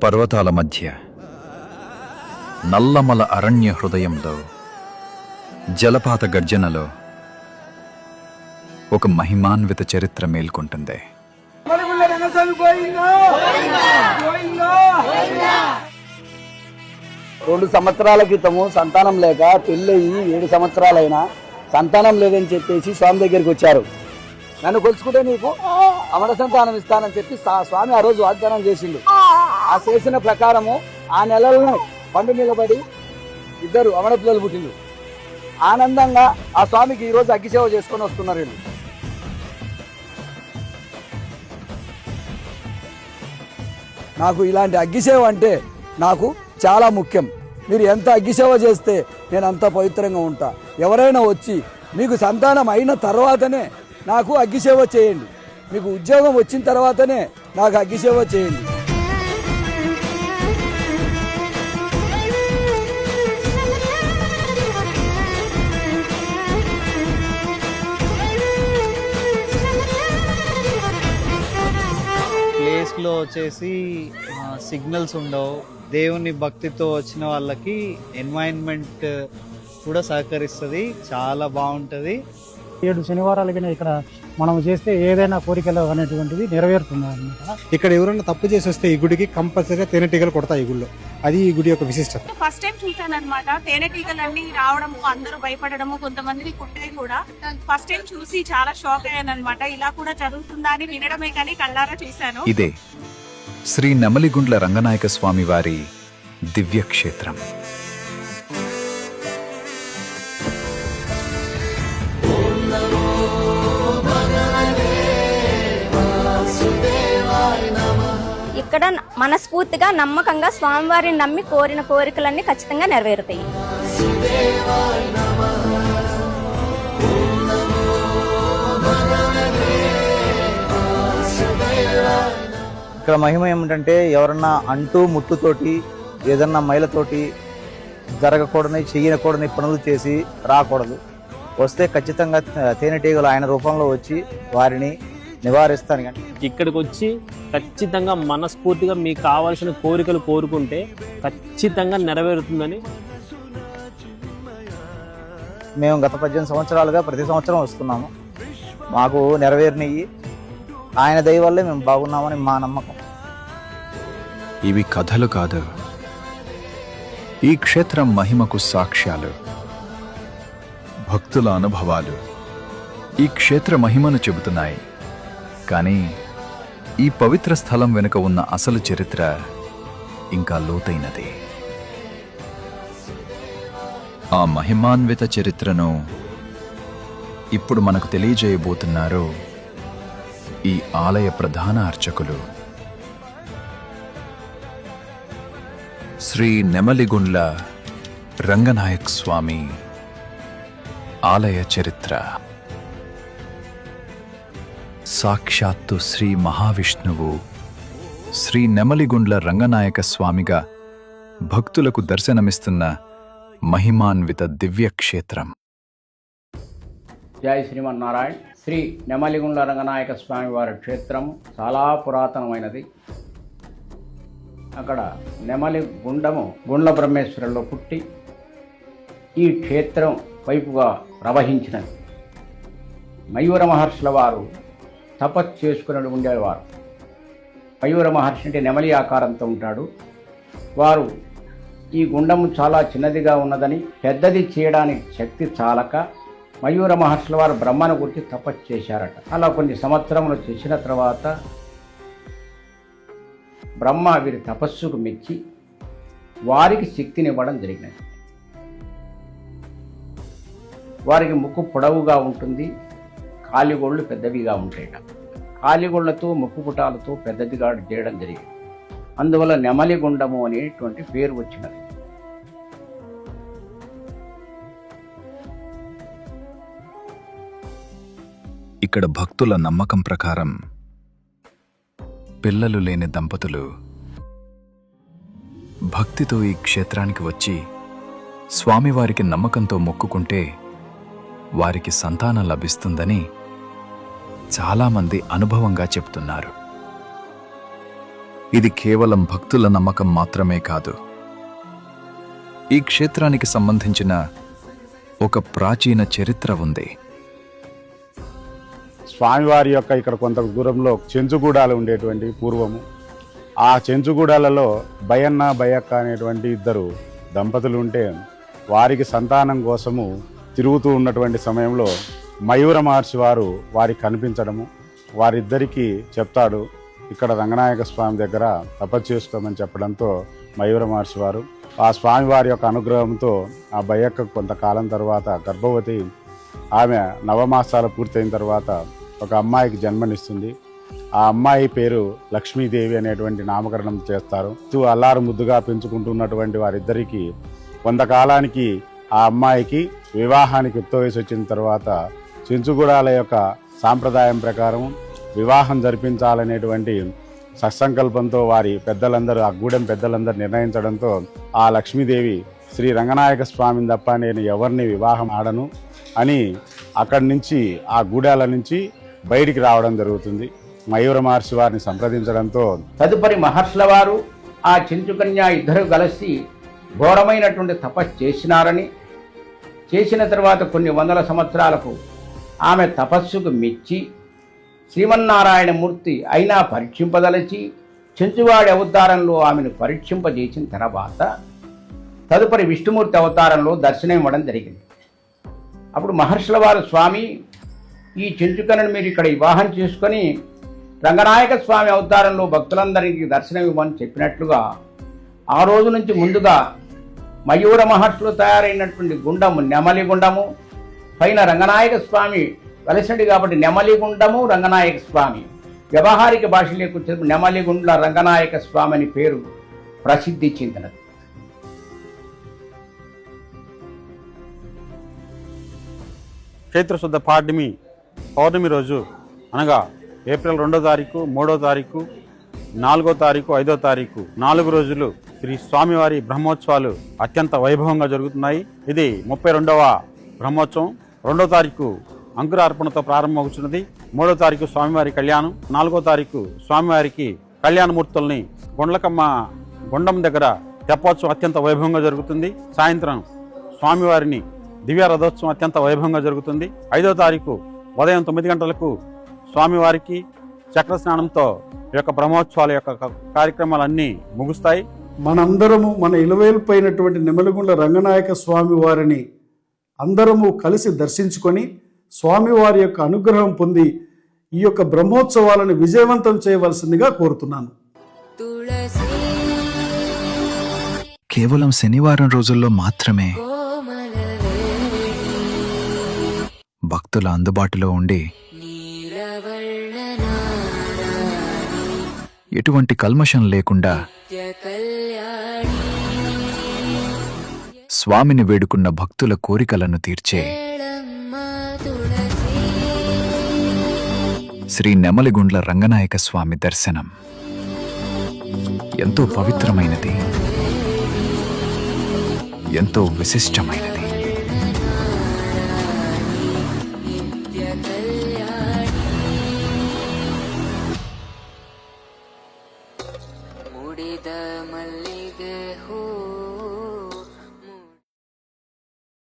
పర్వతాల మధ్య నల్లమల అరణ్య హృదయంలో జలపాత గర్జనలో ఒక మహిమాన్విత చరిత్ర మేల్కొంటుంది. 2 సంవత్సరాల క్రితము సంతానం లేక పెళ్ళయి 7 సంవత్సరాలైనా సంతానం లేదని చెప్పేసి స్వామి దగ్గరికి వచ్చారు. నన్ను కొలుచుకుంటే నీకు అమర సంతానం ఇస్తానని చెప్పి స్వామి ఆ రోజు వాగ్దానం చేసిండు. ఆ చేసిన ప్రకారము ఆ నెలలను పండు నిలబడి 2 అమర పిల్లలు పుట్టిండు. ఆనందంగా ఆ స్వామికి ఈరోజు అగ్గిసేవ చేసుకొని వస్తున్నారు వీళ్ళు. నాకు ఇలాంటి అగ్గిసేవ అంటే నాకు చాలా ముఖ్యం. మీరు ఎంత అగ్గిసేవ చేస్తే నేను అంత పవిత్రంగా ఉంటా. ఎవరైనా వచ్చి మీకు సంతానం అయిన తర్వాతనే నాకు అగ్గిసేవ చేయండి, మీకు ఉద్యోగం వచ్చిన తర్వాతనే నాకు అగ్గిసేవ చేయండి. ప్లేస్లో వచ్చేసి సిగ్నల్స్ ఉండవు. దేవుని భక్తితో వచ్చిన వాళ్ళకి ఎన్వైరన్మెంట్ కూడా సహకరిస్తుంది, చాలా బాగుంటుంది. 7 శనివారాలకి ఇక్కడ మనం చేస్తే ఏదైనా కోరికలు అనేటువంటిది నెరవేరుతుంది అన్నమాట. ఇక్కడ ఎవరైనా తప్పు చేసి వస్తే ఈ గుడికి కంపల్సరీగా తేనెటీగలు కొడతాయి ఈ గుడిలో. అది ఈ గుడి యొక్క విశిష్టత. ఫస్ట్ టైం చూసాను అనమాట. తేనెటీగలన్నీ రావడము, అందరూ భయపడము, కొంతమంది కుట్టే కూడా ఫస్ట్ టైం చూసి చాలా షాక్ అయ్యాను అనమాట. ఇలా కూడా జరుగుతుందా అని వినడమే కానీ కళ్ళారా చూశాను. ఇదే శ్రీ నెమలిగుండ్ల రంగనాయక స్వామి వారి దివ్యక్షేత్రం. ఇక్కడ మనస్ఫూర్తిగా నమ్మకంగా స్వామివారిని నమ్మి కోరిన కోరికలన్నీ ఖచ్చితంగా నెరవేరుతాయి. ఇక్కడ మహిమ ఏమిటంటే ఎవరన్నా అంటూ ముట్టుతోటి ఏదన్నా మైలతోటి జరగకూడని చెయ్యకూడని పనులు చేసి రాకూడదు. వస్తే ఖచ్చితంగా తేనెటీగలు ఆయన రూపంలో వచ్చి వారిని నివారిస్తాను. కానీ ఇక్కడికి వచ్చి ఖచ్చితంగా మనస్ఫూర్తిగా మీకు కావాల్సిన కోరికలు కోరుకుంటే ఖచ్చితంగా నెరవేరుతుందని మేము గత 18 సంవత్సరాలుగా ప్రతి సంవత్సరం వస్తున్నాము. మాకు నెరవేరినవి ఆయన దయ వల్లే మేము బాగున్నామని మా నమ్మకం. ఇవి కథలు కాదు, ఈ క్షేత్రం మహిమకు సాక్ష్యాలు, భక్తుల అనుభవాలు ఈ క్షేత్ర మహిమను చెబుతున్నాయి. కానీ ఈ పవిత్ర స్థలం వెనుక ఉన్న అసలు చరిత్ర ఇంకా లోతైనది. ఆ మహిమాన్విత చరిత్రను ఇప్పుడు మనకు తెలియజేయబోతున్నారు ఈ ఆలయ ప్రధాన అర్చకులు శ్రీ నెమలిగుండ్ల రంగనాయక్ స్వామి ఆలయ చరిత్ర. సాక్షాత్తు శ్రీ మహావిష్ణువు శ్రీ నెమలిగుండ్ల రంగనాయక స్వామిగా భక్తులకు దర్శనమిస్తున్న మహిమాన్విత దివ్యక్షేత్రం. జై శ్రీమన్నారాయణ. శ్రీ నెమలిగుండ్ల రంగనాయక స్వామి వారి క్షేత్రం చాలా పురాతనమైనది. అక్కడ నెమలి గుండము గుండ్ల బ్రహ్మేశ్వరంలో పుట్టి ఈ క్షేత్రం వైపుగా ప్రవహించినది. మయూర మహర్షుల వారు తపస్సు చేసుకుని ఉండేవారు. మయూర మహర్షి అంటే నెమలి ఆకారంతో ఉంటాడు. వారు ఈ గుండము చాలా చిన్నదిగా ఉన్నదని పెద్దది చేయడానికి శక్తి చాలక మయూర మహర్షుల వారు బ్రహ్మను గురించి తపస్సు చేశారట. అలా కొన్ని సంవత్సరములు చేసిన తర్వాత బ్రహ్మ వీరి తపస్సుకు మెచ్చి వారికి శక్తినివ్వడం జరిగినది. వారికి ముక్కు పొడవుగా ఉంటుంది, కాలిగోళ్ళు పెద్దవిగా ఉంటాయట. కాలిగోళ్లతో ముక్కు పుటాలతో పెద్దదిగా చేయడం జరిగింది. అందువల్ల నెమలిగుండము అనేటువంటి పేరు వచ్చినది. ఇక్కడ భక్తుల నమ్మకం ప్రకారం పిల్లలు లేని దంపతులు భక్తితో ఈ క్షేత్రానికి వచ్చి స్వామివారికి నమ్మకంతో మొక్కుకుంటే వారికి సంతానం లభిస్తుందని చాలామంది అనుభవంగా చెప్తున్నారు. ఇది కేవలం భక్తుల నమ్మకం మాత్రమే కాదు, ఈ క్షేత్రానికి సంబంధించిన ఒక ప్రాచీన చరిత్ర ఉంది. స్వామివారి యొక్క ఇక్కడ కొంత దూరంలో చెంచుగూడాలు ఉండేటువంటి పూర్వము. ఆ చెంచుగూడాలలో బయన్న బయక్క అనేటువంటి ఇద్దరు దంపతులు ఉంటే వారికి సంతానం కోసము తిరుగుతూ ఉన్నటువంటి సమయంలో మయూర మహర్షి వారు వారికి కనిపించడము, వారిద్దరికీ చెప్తాడు ఇక్కడ రంగనాయక స్వామి దగ్గర తపస్సు చేసుకోమని చెప్పడంతో మయూర మహర్షి వారు ఆ స్వామివారి యొక్క అనుగ్రహంతో ఆ బయ్యక్క కొంతకాలం తర్వాత గర్భవతి, ఆమె నవమాసాలు పూర్తయిన తర్వాత ఒక అమ్మాయికి జన్మనిస్తుంది. ఆ అమ్మాయి పేరు లక్ష్మీదేవి అనేటువంటి నామకరణం చేస్తారు. అల్లారు ముద్దుగా పెంచుకుంటున్నటువంటి వారిద్దరికీ కొంతకాలానికి ఆ అమ్మాయికి వివాహానికి యుక్త వయసు వచ్చిన తర్వాత చెంచుగూడాల యొక్క సాంప్రదాయం ప్రకారం వివాహం జరిపించాలనేటువంటి సత్సంకల్పంతో వారి పెద్దలందరూ, ఆ గూడెం పెద్దలందరూ నిర్ణయించడంతో ఆ లక్ష్మీదేవి శ్రీ రంగనాయక స్వామిని తప్ప నేను ఎవరిని వివాహం ఆడను అని అక్కడి నుంచి ఆ గూడాల నుంచి బయటికి రావడం జరుగుతుంది. మయూర మహర్షి వారిని సంప్రదించడంతో తదుపరి మహర్షుల వారు ఆ చెంచుకన్య ఇద్దరు కలిసి ఘోరమైనటువంటి తపస్సు చేసినారని, చేసిన తర్వాత కొన్ని వందల సంవత్సరాలకు ఆమె తపస్సుకు మెచ్చి శ్రీమన్నారాయణమూర్తి అయినా పరీక్షింపదలచి చెంచువాడి అవతారంలో ఆమెను పరీక్షింపజేసిన తర్వాత తదుపరి విష్ణుమూర్తి అవతారంలో దర్శనం ఇవ్వడం జరిగింది. అప్పుడు మహర్షుల వారు, స్వామి ఈ చెంచుకను మీరు ఇక్కడ వివాహం చేసుకొని రంగనాయక స్వామి అవతారంలో భక్తులందరికీ దర్శనం ఇవ్వమని చెప్పినట్లుగా ఆ రోజు నుంచి ముందుగా మయూర మహర్షులు తయారైనటువంటి గుండము నెమలి గుండము, పైన రంగనాయక స్వామి వెలసండి కాబట్టి నెమలి గుండము రంగనాయక స్వామి, వ్యవహారిక భాషలోకి వచ్చే నెమలిగుండ్ల రంగనాయక స్వామి అని పేరు ప్రసిద్ధి చెందినది. చైత్రశుద్ధ పౌర్ణమి రోజు అనగా ఏప్రిల్ 2వ తారీఖు, 3వ తారీఖు, 4వ తారీఖు, 5వ తారీఖు 4 రోజులు శ్రీ స్వామివారి బ్రహ్మోత్సవాలు అత్యంత వైభవంగా జరుగుతున్నాయి. ఇది 32వ బ్రహ్మోత్సవం. 2వ తారీఖు అంకురార్పణతో ప్రారంభమవుతున్నది. 3వ తారీఖు స్వామివారి కళ్యాణం. 4వ తారీఖు స్వామివారికి కళ్యాణమూర్తుల్ని గుండం దగ్గర తెప్పోత్సవం అత్యంత వైభవంగా జరుగుతుంది. సాయంత్రం స్వామివారిని దివ్య రథోత్సవం అత్యంత వైభవంగా జరుగుతుంది. 5వ తారీఖు ఉదయం 9 గంటలకు స్వామివారికి చక్ర స్నానంతో ఈ యొక్క బ్రహ్మోత్సవాల యొక్క కార్యక్రమాలన్నీ ముగుస్తాయి. మనందరము మన ఇలవేల్పైనటువంటి నెమలిగుండ్ల రంగనాయక స్వామి వారిని అందరము కలిసి దర్శించుకొని స్వామివారి యొక్క అనుగ్రహం పొంది ఈ యొక్క బ్రహ్మోత్సవాలను విజయవంతం చేయవలసిందిగా కోరుతున్నాను. కేవలం శనివారం రోజుల్లో మాత్రమే భక్తుల అందుబాటులో ఉండి ఎటువంటి కల్మషం లేకుండా స్వామిని వేడుకున్న భక్తుల కోరికలను తీర్చే శ్రీ నెమలిగుండ్ల రంగనాయక స్వామి దర్శనం ఎంతో పవిత్రమైనది, ఎంతో విశిష్టమైనది.